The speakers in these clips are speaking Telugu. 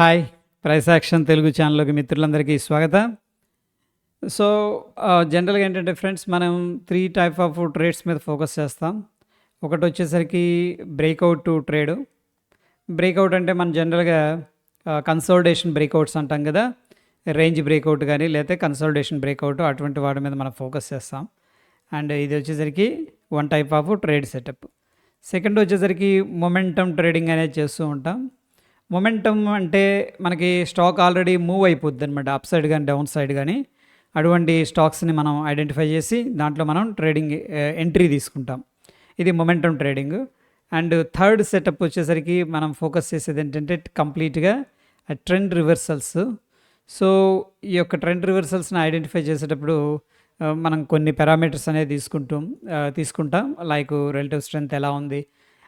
హాయ్! ప్రైస్ యాక్షన్ తెలుగు ఛానల్‌లోకి మిత్రులందరికీ స్వాగతం. సో, జనరల్‌గా ఏంటంటే ఫ్రెండ్స్ మనం 3 టైప్ ఆఫ్ ట్రేడ్స్ మీద ఫోకస్ చేస్తాం. ఒకటొచ్చేసరికి బ్రేక్‌ఔట్ ట్రేడు. బ్రేక్‌ఔట్ అంటే మనం జనరల్‌గా కన్సాలిడేషన్ బ్రేక్‌ఔట్స్ అంటాం కదా! రేంజ్ బ్రేక్‌ఔట్ గాని, లేతే కన్సాలిడేషన్ బ్రేక్‌ఔట్ అటువంటి వాటి మీద మనం ఫోకస్ చేస్తాం. అండ్ ఇది వచ్చేసరికి one type of trade setup. Second వచ్చేసరికి మొమెంటమ్ ట్రేడింగ్ అనేది చేస్తూ ఉంటాం. మొమెంటమ్ అంటే మనకి స్టాక్ ఆల్రెడీ మూవ్ అయిపోద్దనమాట. అప్ సైడ్ గాని, డౌన్ సైడ్ గాని. అటువంటి స్టాక్స్‌ని మనం ఐడెంటిఫై చేసి దాంట్లో మనం ట్రేడింగ్ ఎంట్రీ తీసుకుంటాం. ఇది momentum trading. And third setup వచ్చేసరికి మనం ఫోకస్ చేసేది ఏంటంటే కంప్లీట్‌గా ట్రెండ్ రివర్సల్స్. సో, ఈ యొక్క ట్రెండ్ రివర్సల్స్‌ని ఐడెంటిఫై చేసేటప్పుడు మనం కొన్ని పారామీటర్స్ అనేది తీసుకుంటాం. లైక్ రిలేటివ్ స్ట్రెంత్ ఎలా ఉంది,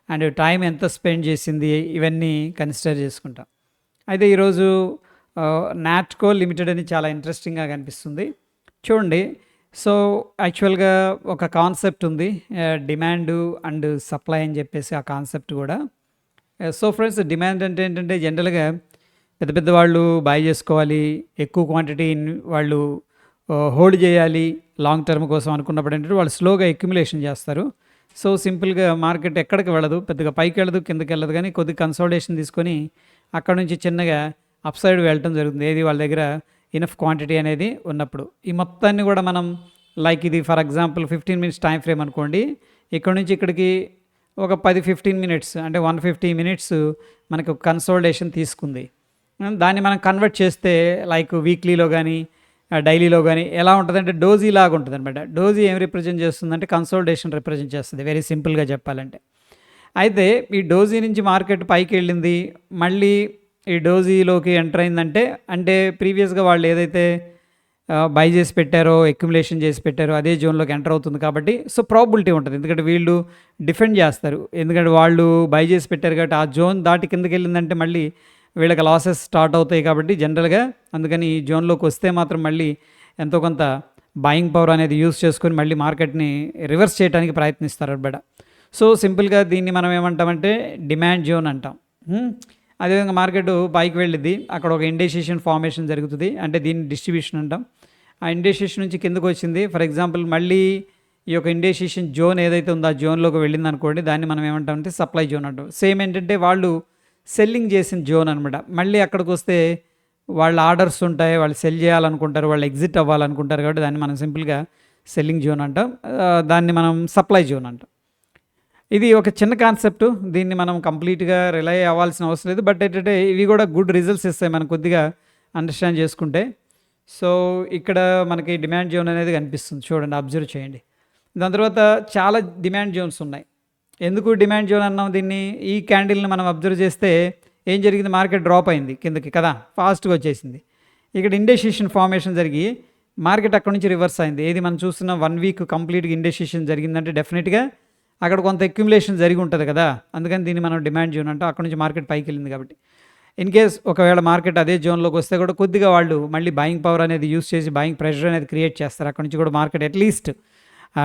అండ్ టైం ఎంత స్పెండ్ చేసింది, ఇవన్నీ కన్సిడర్ చేసుకుంటాం. అయితే ఈరోజు నాట్కో లిమిటెడ్ అని చాలా ఇంట్రెస్టింగ్గా కనిపిస్తుంది. చూడండి. సో, యాక్చువల్గా ఒక కాన్సెప్ట్ ఉంది, డిమాండ్ అండ్ సప్లై అని చెప్పేసి ఆ కాన్సెప్ట్ కూడా. సో ఫ్రెండ్స్, డిమాండ్ అంటే ఏంటంటే జనరల్గా పెద్ద పెద్ద వాళ్ళు బై చేసుకోవాలి, ఎక్కువ క్వాంటిటీ వాళ్ళు హోల్డ్ చేయాలి లాంగ్ టర్మ్ కోసం అనుకున్నప్పుడు ఏంటంటే వాళ్ళు స్లోగా అక్యుములేషన్ చేస్తారు. సో, సింపుల్గా మార్కెట్ ఎక్కడికి వెళ్ళదు, పెద్దగా పైకి వెళ్ళదు, కిందకి వెళ్ళదు, కానీ కొద్దిగా కన్సాలిడేషన్ తీసుకొని అక్కడ నుంచి చిన్నగా అప్ సైడ్ వెళ్ళటం జరుగుతుంది. ఏది వాళ్ళ దగ్గర ఇనఫ్ క్వాంటిటీ అనేది ఉన్నప్పుడు. ఈ మొత్తాన్ని కూడా మనం లైక్ ఇది for example 15 minutes time frame అనుకోండి. ఇక్కడ నుంచి ఇక్కడికి ఒక 10-15 మినిట్స్ అంటే 150 మినిట్స్ మనకు కన్సాలిడేషన్ తీసుకుంది. దాన్ని మనం కన్వర్ట్ చేస్తే లైక్ వీక్లీలో కానీ డైలీలో కానీ ఎలా ఉంటుందంటే డోజీ లాగా ఉంటుంది అనమాట. డోజీ ఏం రిప్రజెంట్ చేస్తుందంటే కన్సాలిడేషన్ రిప్రజెంట్ చేస్తుంది, వెరీ సింపుల్గా చెప్పాలంటే. అయితే ఈ డోజీ నుంచి మార్కెట్ పైకి వెళ్ళింది, మళ్ళీ ఈ డోజీలోకి ఎంటర్ అయిందంటే అంటే ప్రీవియస్గా వాళ్ళు ఏదైతే బై చేసి పెట్టారో, అక్యుములేషన్ చేసి పెట్టారో అదే జోన్లోకి ఎంటర్ అవుతుంది కాబట్టి సో ప్రాబిలిటీ ఉంటుంది. ఎందుకంటే వీళ్ళు డిఫెండ్ చేస్తారు, ఎందుకంటే వాళ్ళు బై చేసి పెట్టారు కాబట్టి ఆ జోన్ దాటి కిందకి వెళ్ళిందంటే మళ్ళీ వీళ్ళకి లాసెస్ స్టార్ట్ అవుతాయి కాబట్టి జనరల్గా అందుకని ఈ జోన్లోకి వస్తే మాత్రం మళ్ళీ ఎంతో కొంత బాయింగ్ పవర్ అనేది యూస్ చేసుకొని మళ్ళీ మార్కెట్ని రివర్స్ చేయడానికి ప్రయత్నిస్తారు అనమాట. సో సింపుల్గా దీన్ని మనం ఏమంటామంటే డిమాండ్ జోన్ అంటాం. అదేవిధంగా మార్కెట్ పైకి వెళ్ళింది, అక్కడ ఒక ఇండెసిషన్ ఫార్మేషన్ జరుగుతుంది, అంటే దీన్ని డిస్ట్రిబ్యూషన్ అంటాం. ఆ ఇండెసిషన్ నుంచి కిందకు వచ్చింది, ఫర్ ఎగ్జాంపుల్ మళ్ళీ ఈ యొక్క ఇండెసిషన్ జోన్ ఏదైతే ఉందో ఆ జోన్లోకి వెళ్ళింది అనుకోండి, దాన్ని మనం ఏమంటామంటే సప్లై జోన్ అంటాం. సేమ్ ఏంటంటే వాళ్ళు సెల్లింగ్ చేసిన జోన్ అనమాట. మళ్ళీ అక్కడికి వస్తే వాళ్ళ ఆర్డర్స్ ఉంటాయి, వాళ్ళు సెల్ చేయాలనుకుంటారు, వాళ్ళు ఎగ్జిట్ అవ్వాలనుకుంటారు కాబట్టి దాన్ని మనం సింపుల్గా సెల్లింగ్ జోన్ అంటాం. దాన్ని మనం సప్లై జోన్ అంటాం. ఇది ఒక చిన్న కాన్సెప్ట్, దీన్ని మనం కంప్లీట్గా రిలై అవ్వాల్సిన అవసరం లేదు, బట్ ఏంటంటే ఇవి కూడా గుడ్ రిజల్ట్స్ ఇస్తాయి మనం కొద్దిగా అండర్స్టాండ్ చేసుకుంటే. సో, ఇక్కడ మనకి డిమాండ్ జోన్ అనేది కనిపిస్తుంది, చూడండి, అబ్జర్వ్ చేయండి. దాని తర్వాత చాలా డిమాండ్ జోన్స్ ఉన్నాయి. ఎందుకు డిమాండ్ జోన్ అన్నాం దీన్ని? ఈ క్యాండిల్ని మనం అబ్జర్వ్ చేస్తే ఏం జరిగింది, మార్కెట్ డ్రాప్ అయింది కిందకి కదా, ఫాస్ట్గా వచ్చేసింది. ఇక్కడ ఇండెసిషన్ ఫార్మేషన్ జరిగి మార్కెట్ అక్కడ నుంచి రివర్స్ అయింది. ఏది మనం చూస్తున్న 1 వీక్ కంప్లీట్గా ఇండెసిషన్ జరిగిందంటే డెఫినెట్గా అక్కడ కొంత అక్యుములేషన్ జరిగి ఉంటుంది కదా, అందుకని దీన్ని మనం డిమాండ్ జోన్ అంటాం. అక్కడ నుంచి మార్కెట్ పైకి వెళ్ళింది కాబట్టి ఇన్ కేస్ ఒకవేళ మార్కెట్ అదే జోన్లోకి వస్తే కూడా కొద్దిగా వాళ్ళు మళ్ళీ బాయింగ్ పవర్ అనేది యూస్ చేసి బాయింగ్ ప్రెషర్ అనేది క్రియేట్ చేస్తారు. అక్కడ నుంచి కూడా మార్కెట్ అట్లీస్ట్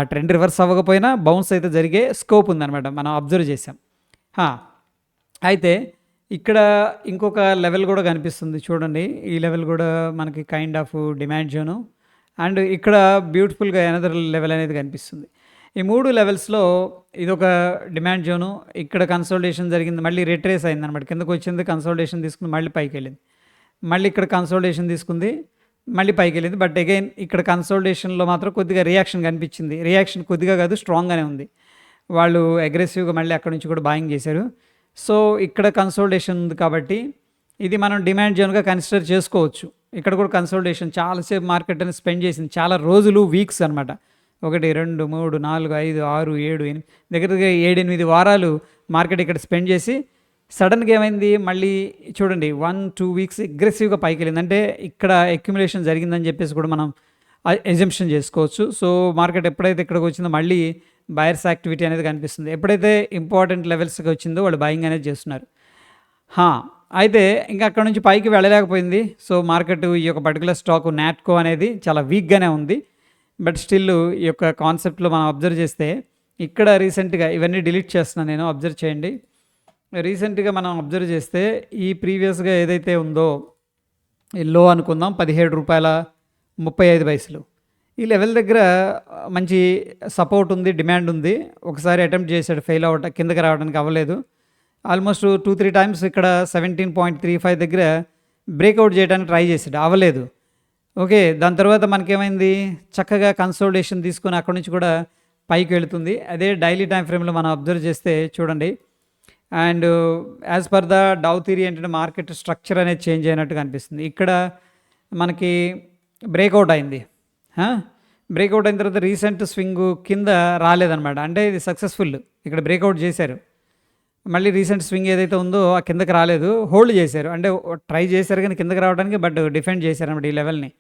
ట్రెండ్ రివర్స్ అవ్వకపోయినా బౌన్స్ అయితే జరిగే స్కోప్ ఉందన్నమాట, మనం అబ్జర్వ్ చేసాం. అయితే ఇక్కడ ఇంకొక లెవెల్ కూడా కనిపిస్తుంది, చూడండి. ఈ లెవెల్ కూడా మనకి kind of demand zone, and ఇక్కడ బ్యూటిఫుల్గా ఎనదర్ లెవెల్ అనేది కనిపిస్తుంది. ఈ 3 లెవెల్స్లో ఇదొక డిమాండ్ జోను. ఇక్కడ కన్సాలిడేషన్ జరిగింది, మళ్ళీ రిట్రేస్ అయిందనమాట, కిందకు వచ్చింది, కన్సాలిడేషన్ తీసుకుని మళ్ళీ పైకి వెళ్ళింది, మళ్ళీ ఇక్కడ కన్సాలిడేషన్ తీసుకుంది, మళ్ళీ పైకి వెళ్ళింది. బట్ అగైన్ ఇక్కడ కన్సాలిడేషన్లో మాత్రం కొద్దిగా రియాక్షన్ కనిపించింది. రియాక్షన్ కొద్దిగా కాదు, స్ట్రాంగ్గానే ఉంది. వాళ్ళు అగ్రెసివ్గా మళ్ళీ అక్కడ నుంచి కూడా బాయింగ్ చేశారు. సో, ఇక్కడ కన్సాలిడేషన్ ఉంది కాబట్టి ఇది మనం డిమాండ్ జోన్గా కన్సిడర్ చేసుకోవచ్చు. ఇక్కడ కూడా కన్సాలిడేషన్ చాలాసేపు మార్కెట్ అని స్పెండ్ చేసింది, చాలా రోజులు, వీక్స్ అనమాట. 1, 2, 3, 4, 5, 6, 7, 8 దగ్గర 7-8 వారాలు మార్కెట్ ఇక్కడ స్పెండ్ చేసి సడన్గా ఏమైంది, మళ్ళీ చూడండి 1-2 వీక్స్ అగ్రెసివ్గా పైకి వెళ్ళింది. అంటే ఇక్కడ అక్యుములేషన్ జరిగిందని చెప్పేసి కూడా మనం ఎజంప్షన్ చేసుకోవచ్చు. సో, మార్కెట్ ఎప్పుడైతే ఇక్కడికి వచ్చిందో మళ్ళీ బయర్స్ యాక్టివిటీ అనేది కనిపిస్తుంది. ఎప్పుడైతే ఇంపార్టెంట్ లెవెల్స్కి వచ్చిందో వాళ్ళు బయింగ్ అనేది చేస్తున్నారు. అయితే ఇంకా అక్కడ నుంచి పైకి వెళ్ళలేకపోయింది. సో, మార్కెట్ ఈ యొక్క పర్టికులర్ స్టాక్ నాట్కో అనేది చాలా వీక్గానే ఉంది. బట్ స్టిల్ ఈ యొక్క కాన్సెప్ట్లో మనం అబ్జర్వ్ చేస్తే ఇక్కడ రీసెంట్గా ఇవన్నీ డిలీట్ చేస్తున్నాను నేను, అబ్జర్వ్ చేయండి. రీసెంట్‌గా మనం అబ్జర్వ్ చేస్తే ఈ ప్రీవియస్‌గా ఏదైతే ఉందో ఈ లో అనుకుందాం రూ. 17.35 ఈ లెవెల్ దగ్గర మంచి సపోర్ట్ ఉంది, డిమాండ్ ఉంది. ఒకసారి అటెంప్ట్ చేశాడు, ఫెయిల్ కిందకి రావడానికి అవ్వలేదు. ఆల్మోస్ట్ 2, 3 టైమ్స్ ఇక్కడ 17.35 దగ్గర బ్రేక్అవుట్ చేయడానికి ట్రై చేశాడు, అవ్వలేదు. ఓకే. దాని తర్వాత మనకేమైంది, చక్కగా కన్సోలిడేషన్ తీసుకొని అక్కడి నుంచి కూడా పైకి వెళుతుంది. అదే డైలీ టైమ్ ఫ్రేమ్‌లో మనం అబ్జర్వ్ చేస్తే చూడండి. And as per the dough theory ఏంటంటే మార్కెట్ స్ట్రక్చర్ అనేది చేంజ్ అయినట్టుగా అనిపిస్తుంది. ఇక్కడ మనకి బ్రేక్అవుట్ అయింది. బ్రేక్అవుట్ అయిన తర్వాత రీసెంట్ స్వింగ్ కింద రాలేదన్నమాట. అంటే ఇది సక్సెస్ఫుల్, ఇక్కడ బ్రేక్అవుట్ చేశారు. మళ్ళీ రీసెంట్ స్వింగ్ ఏదైతే ఉందో ఆ కిందకి రాలేదు, హోల్డ్ చేశారు. అంటే ట్రై చేశారు కానీ కిందకి రావడానికి, బట్ డిఫెండ్ చేశారన్నమాట ఈ లెవెల్ని.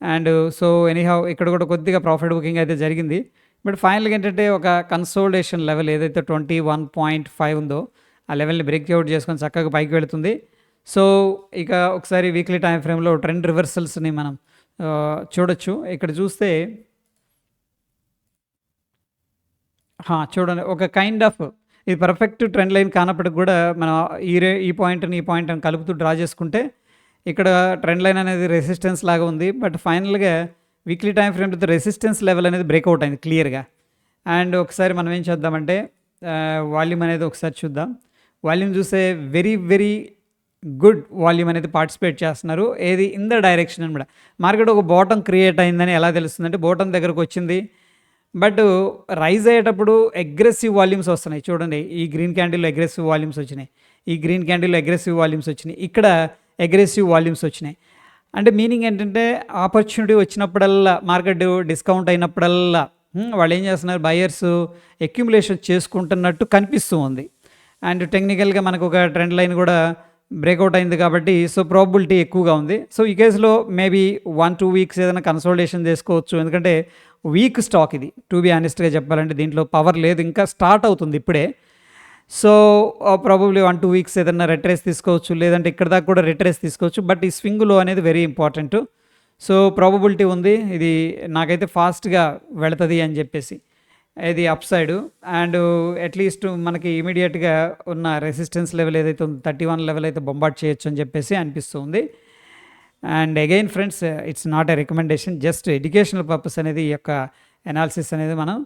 అండ్ సో ఎనీహౌ ఇక్కడ కూడా కొద్దిగా ప్రాఫిట్ బుకింగ్ అయితే జరిగింది. బట్ ఫైనల్గా ఏంటంటే ఒక కన్సోలిడేషన్ లెవెల్ ఏదైతే 21.5 ఉందో ఆ లెవెల్ని బ్రేక్అవుట్ చేసుకొని చక్కగా పైకి వెళుతుంది. సో ఇక ఒకసారి వీక్లీ టైం ఫ్రేమ్లో ట్రెండ్ రివర్సల్స్ని మనం చూడొచ్చు. ఇక్కడ చూస్తే చూడండి, ఒక కైండ్ ఆఫ్ ఇది పర్ఫెక్ట్ ట్రెండ్ లైన్ కానప్పటికి కూడా మనం ఈ పాయింట్ని కలుపుతూ డ్రా చేసుకుంటే ఇక్కడ ట్రెండ్ లైన్ అనేది రెసిస్టెన్స్ లాగా ఉంది. బట్ ఫైనల్గా weekly time frame resistance level అనేది బ్రేక్అవుట్ అయింది క్లియర్గా. అండ్ ఒకసారి మనం ఏం చేద్దామంటే వాల్యూమ్ అనేది ఒకసారి చూద్దాం. వాల్యూమ్ చూస్తే వెరీ వెరీ గుడ్ వాల్యూమ్ అనేది పార్టిసిపేట్ చేస్తున్నారు. ఏది ఇన్ ద డైరెక్షన్ అనమాట. మార్కెట్ ఒక బాటమ్ క్రియేట్ అయిందని ఎలా తెలుస్తుందంటే బాటమ్ దగ్గరకు వచ్చింది, బట్ రైజ్ అయ్యేటప్పుడు అగ్రెసివ్ వాల్యూమ్స్ వస్తున్నాయి. చూడండి, ఈ గ్రీన్ క్యాండిల్లో అగ్రెసివ్ వాల్యూమ్స్ వచ్చినాయి, ఈ గ్రీన్ క్యాండిల్లో అగ్రెసివ్ వాల్యూమ్స్ వచ్చినాయి, ఇక్కడ అగ్రెసివ్ వాల్యూమ్స్ వచ్చినాయి. అంటే మీనింగ్ ఏంటంటే ఆపర్చునిటీ వచ్చినప్పుడల్లా, మార్కెట్ డిస్కౌంట్ అయినప్పుడల్లా వాళ్ళు ఏం చేస్తున్నారు, బయర్స్ అక్యుములేషన్ చేసుకుంటున్నట్టు కనిపిస్తూ ఉంది. అండ్ టెక్నికల్గా మనకు ఒక ట్రెండ్ లైన్ కూడా బ్రేక్అవుట్ అయింది కాబట్టి సో ప్రాబిలిటీ ఎక్కువగా ఉంది. సో ఈ కేసులో మేబీ 1-2 వీక్స్ ఏదైనా కన్సోలిడేషన్ చేసుకోవచ్చు. ఎందుకంటే వీక్ స్టాక్ ఇది, టు బి ఆనెస్ట్గా చెప్పాలంటే దీంట్లో పవర్ లేదు, ఇంకా స్టార్ట్ అవుతుంది ఇప్పుడే. సో ప్రాబబ్లీ 1-2 వీక్స్ ఏదైనా రెట్రేస్ తీసుకోవచ్చు, లేదంటే ఇక్కడ దాకా కూడా రెట్రేస్ తీసుకోవచ్చు. బట్ ఈ స్వింగ్లో అనేది వెరీ ఇంపార్టెంట్. సో ప్రాబబిలిటీ ఉంది ఇది నాకైతే ఫాస్ట్గా వెళుతుంది అని చెప్పేసి, ఇది అప్ సైడ్. అండ్ అట్లీస్ట్ మనకి ఇమీడియట్గా ఉన్న రెసిస్టెన్స్ లెవెల్ ఏదైతే ఉందో 31 లెవెల్ అయితే బొంబాట్ చేయొచ్చు అని చెప్పేసి అనిపిస్తుంది. And again friends, it's not a recommendation, just educational purpose అనేది ఈ యొక్క అనాలిసిస్ అనేది మనం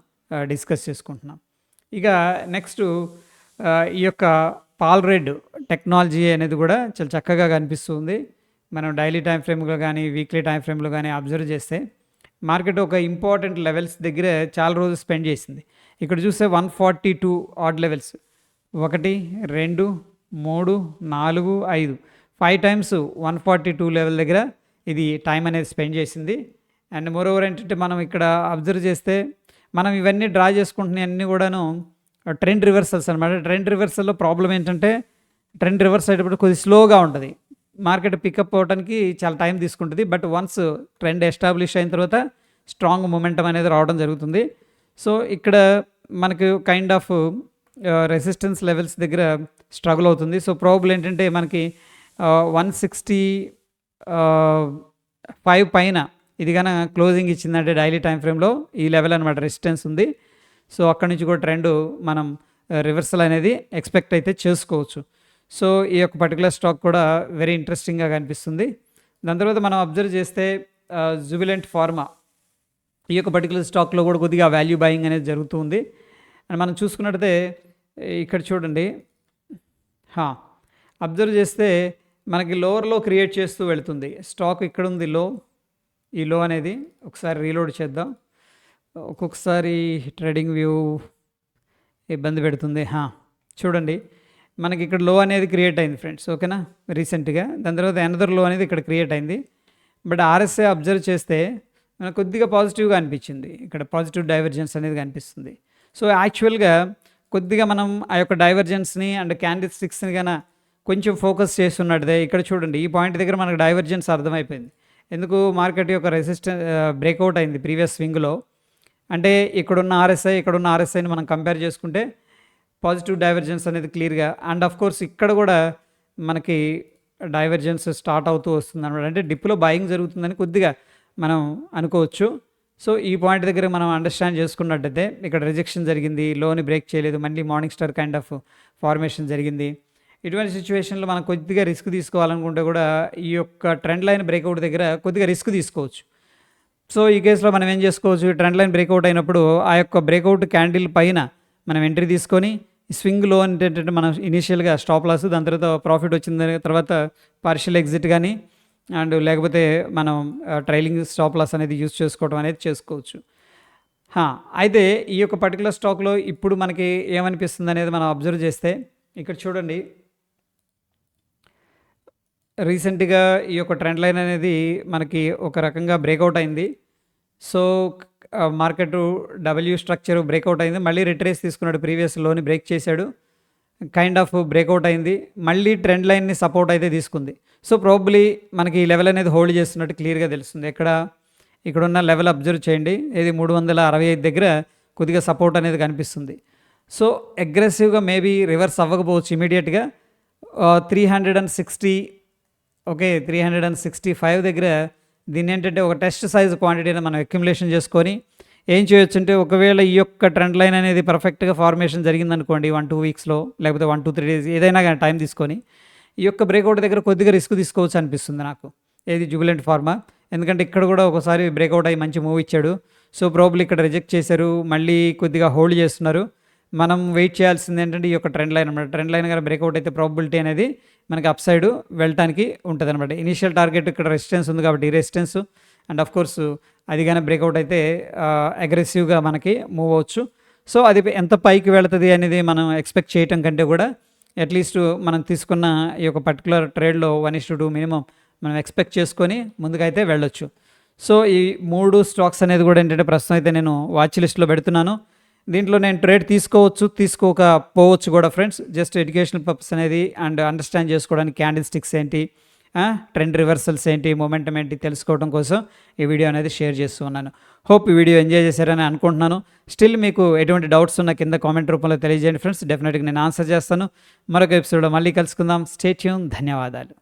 డిస్కస్ చేసుకుంటున్నాం. ఇక నెక్స్ట్ ఈ యొక్క పాల్ రెడ్ టెక్నాలజీ అనేది కూడా చాలా చక్కగా కనిపిస్తుంది. మనం డైలీ టైం ఫ్రేమ్లో కానీ వీక్లీ టైం ఫ్రేమ్లో కానీ అబ్జర్వ్ చేస్తే మార్కెట్ ఒక ఇంపార్టెంట్ లెవెల్స్ దగ్గర చాలా రోజులు స్పెండ్ చేసింది. ఇక్కడ చూస్తే 142 ఆడ్ లెవెల్స్, 1, 2, 3, 4, 5 టైమ్స్ 142 లెవెల్ దగ్గర ఇది టైం అనేది స్పెండ్ చేసింది. అండ్ మోరోవర్ ఏంటంటే మనం ఇక్కడ అబ్జర్వ్ చేస్తే మనం ఇవన్నీ డ్రా చేసుకుంటున్న అన్నీ కూడాను ట్రెండ్ రివర్సల్స్ అనమాట. ట్రెండ్ రివర్సల్లో ప్రాబ్లం ఏంటంటే ట్రెండ్ రివర్స్ అయ్యేటప్పుడు కొద్దిగా స్లోగా ఉంటుంది, మార్కెట్ పికప్ అవ్వడానికి చాలా టైం తీసుకుంటుంది. బట్ వన్స్ ట్రెండ్ ఎస్టాబ్లిష్ అయిన తర్వాత స్ట్రాంగ్ మొమెంటం అనేది రావడం జరుగుతుంది. సో ఇక్కడ మనకు కైండ్ ఆఫ్ రెసిస్టెన్స్ లెవెల్స్ దగ్గర స్ట్రగుల్ అవుతుంది. సో ప్రాబుల్ ఏంటంటే మనకి 165 పైన ఇది కన్నా క్లోజింగ్ ఇచ్చిందంటే డైలీ టైం ఫ్రేమ్లో ఈ లెవెల్ అనమాట రెసిస్టెన్స్ ఉంది. సో అక్కడి నుంచి కూడా ట్రెండ్ మనం రివర్సల్ అనేది ఎక్స్పెక్ట్ అయితే చేసుకోవచ్చు. సో ఈ యొక్క పర్టికులర్ స్టాక్ కూడా వెరీ ఇంట్రెస్టింగ్గా కనిపిస్తుంది. దాని తర్వాత మనం అబ్జర్వ్ చేస్తే జుబిలెంట్ ఫార్మా, ఈ యొక్క పర్టికులర్ స్టాక్లో కూడా కొద్దిగా వాల్యూ బయింగ్ అనేది జరుగుతుంది. అండ్ మనం చూసుకున్నట్టయితే ఇక్కడ చూడండి, అబ్జర్వ్ చేస్తే మనకి లోవర్లో క్రియేట్ చేస్తూ వెళుతుంది స్టాక్. ఇక్కడ ఉంది లో, ఈ లో అనేది ఒకసారి రీలోడ్ చేద్దాం. ఒక్కొక్కసారి ట్రేడింగ్ వ్యూ ఇబ్బంది పెడుతుంది. చూడండి, మనకి ఇక్కడ లో అనేది క్రియేట్ అయింది ఫ్రెండ్స్, ఓకేనా, రీసెంట్గా. దాని తర్వాత అనదర్ లో అనేది ఇక్కడ క్రియేట్ అయింది. బట్ ఆర్ఎస్ఐ అబ్జర్వ్ చేస్తే మనకు కొద్దిగా పాజిటివ్గా అనిపించింది, ఇక్కడ పాజిటివ్ డైవర్జెన్స్ అనేది కనిపిస్తుంది. సో యాక్చువల్గా కొద్దిగా మనం ఆ యొక్క డైవర్జెన్స్ని అండ్ క్యాండిల్ స్టిక్స్ని కన్నా కొంచెం ఫోకస్ చేస్తున్నట్టుదే. ఇక్కడ చూడండి, ఈ పాయింట్ దగ్గర మనకు డైవర్జెన్స్ అర్థమైపోయింది. ఎందుకు, మార్కెట్ యొక్క రెసిస్టెన్స్ బ్రేక్అవుట్ అయింది ప్రీవియస్ స్వింగ్లో. అంటే ఇక్కడున్న ఆర్ఎస్ఐ ఇక్కడున్న ఆర్ఎస్ఐని మనం కంపేర్ చేసుకుంటే పాజిటివ్ డైవర్జెన్స్ అనేది క్లియర్గా. అండ్ ఆఫ్ కోర్స్ ఇక్కడ కూడా మనకి డైవర్జెన్స్ స్టార్ట్ అవుతూ వస్తుంది అనమాట. అంటే డిప్లో బయింగ్ జరుగుతుందని కొద్దిగా మనం అనుకోవచ్చు. సో ఈ పాయింట్ దగ్గర మనం అండర్స్టాండ్ చేసుకున్నట్టయితే ఇక్కడ రిజెక్షన్ జరిగింది, లోని బ్రేక్ చేయలేదు, మళ్ళీ morning star kind of formation జరిగింది. ఇటువంటి సిచ్యువేషన్లో మనం కొద్దిగా రిస్క్ తీసుకోవాలనుకుంటే కూడా ఈ యొక్క ట్రెండ్ లైన్ బ్రేక్అవుట్ దగ్గర కొద్దిగా రిస్క్ తీసుకోవచ్చు. సో ఈ కేసులో మనం ఏం చేసుకోవచ్చు, ట్రెండ్ లైన్ బ్రేక్అవుట్ అయినప్పుడు ఆ యొక్క బ్రేక్అవుట్ క్యాండిల్ పైన మనం ఎంట్రీ తీసుకొని స్వింగ్లో ఏంటంటే మనం ఇనీషియల్గా స్టాప్ లాస్, దాని తర్వాత ప్రాఫిట్ వచ్చిన తర్వాత పార్షియల్ ఎగ్జిట్ కానీ అండ్ లేకపోతే మనం ట్రైలింగ్ స్టాప్ లాస్ అనేది యూజ్ చేసుకోవడం అనేది చేసుకోవచ్చు. అయితే ఈ యొక్క పర్టికులర్ స్టాక్లో ఇప్పుడు మనకి ఏమనిపిస్తుంది అనేది మనం అబ్జర్వ్ చేస్తే ఇక్కడ చూడండి, రీసెంట్గా ఈ యొక్క ట్రెండ్ లైన్ అనేది మనకి ఒక రకంగా బ్రేక్అవుట్ అయింది. So market W structure breakout అయింది, మళ్ళీ రిట్రేస్ తీసుకున్నాడు, ప్రీవియస్ లోని బ్రేక్ చేశాడు, కైండ్ ఆఫ్ బ్రేక్అవుట్ అయింది, మళ్ళీ ట్రెండ్ లైన్ని సపోర్ట్ అయితే తీసుకుంది. సో ప్రాబబ్లీ మనకి ఈ లెవెల్ అనేది హోల్డ్ చేస్తున్నట్టు క్లియర్గా తెలుస్తుంది. ఇక్కడున్న లెవెల్ అబ్జర్వ్ చేయండి, ఇది 365 దగ్గర కొద్దిగా సపోర్ట్ అనేది కనిపిస్తుంది. సో అగ్రెసివ్గా మేబీ రివర్స్ అవ్వకపోవచ్చు ఇమీడియట్గా 360 365 దగ్గర దీన్ని ఏంటంటే ఒక టెస్ట్ సైజ్ క్వాంటిటీని మనం అక్యుములేషన్ చేసుకొని ఏం చేయొచ్చు అంటే, ఒకవేళ ఈ యొక్క ట్రెండ్ లైన్ అనేది పర్ఫెక్ట్గా ఫార్మేషన్ జరిగిందనుకోండి 1-2 వీక్స్లో, లేకపోతే 1-3 డేస్ ఏదైనా కానీ టైం తీసుకొని ఈ యొక్క బ్రేక్అవుట్ దగ్గర కొద్దిగా రిస్క్ తీసుకోవచ్చు అనిపిస్తుంది నాకు, ఏది జుబిలెంట్ ఫార్మా. ఎందుకంటే ఇక్కడ కూడా ఒకసారి బ్రేక్అవుట్ అయ్యి మంచి మూవ్ ఇచ్చాడు. సో ప్రాబబ్లీ ఇక్కడ రిజెక్ట్ చేశారు, మళ్ళీ కొద్దిగా హోల్డ్ చేస్తున్నారు. మనం వెయిట్ చేయాల్సింది ఏంటంటే ఈ యొక్క ట్రెండ్ లైన్ అనమాట. ట్రెండ్ లైన్ కానీ బ్రేక్అవుట్ అయితే ప్రాబబిలిటీ అనేది మనకి అప్ సైడ్ వెళ్ళటానికి ఉంటుంది అనమాట. ఇనీషియల్ టార్గెట్ ఇక్కడ రెసిస్టెన్స్ ఉంది కాబట్టి ఈ రెసిస్టెన్స్ అండ్ ఆఫ్ కోర్స్ అది కానీ బ్రేక్అవుట్ అయితే అగ్రెసివ్గా మనకి మూవ్ అవ్వచ్చు. సో అది ఎంత పైకి వెళుతుంది అనేది మనం ఎక్స్పెక్ట్ చేయటం కంటే కూడా అట్లీస్ట్ మనం తీసుకున్న ఈ యొక్క పర్టికులర్ ట్రేడ్లో 1:2 మినిమం మనం ఎక్స్పెక్ట్ చేసుకొని ముందుకైతే వెళ్ళొచ్చు. సో ఈ 3 స్టాక్స్ అనేది కూడా ఏంటంటే ప్రస్తుతం అయితే నేను వాచ్ లిస్ట్లో పెడుతున్నాను. దీంట్లో నేను ట్రేడ్ తీసుకోవచ్చు, తీసుకోకపోవచ్చు కూడా ఫ్రెండ్స్. జస్ట్ ఎడ్యుకేషనల్ పర్పస్ అనేది అండ్ అండర్స్టాండ్ చేసుకోవడానికి క్యాండిల్ స్టిక్స్ ఏంటి, ట్రెండ్ రివర్సల్స్ ఏంటి, మొమెంటం ఏంటి తెలుసుకోవడం కోసం ఈ వీడియో అనేది షేర్ చేస్తూ ఉన్నాను. హోప్ ఈ వీడియో ఎంజాయ్ చేశారని అనుకుంటున్నాను. స్టిల్ మీకు ఎటువంటి డౌట్స్ ఉన్న కింద కామెంట్ రూపంలో తెలియజేయండి ఫ్రెండ్స్, డెఫినెట్గా నేను ఆన్సర్ చేస్తాను. మరొక ఎపిసోడ్లో మళ్ళీ కలుసుకుందాం. Stay tune. ధన్యవాదాలు.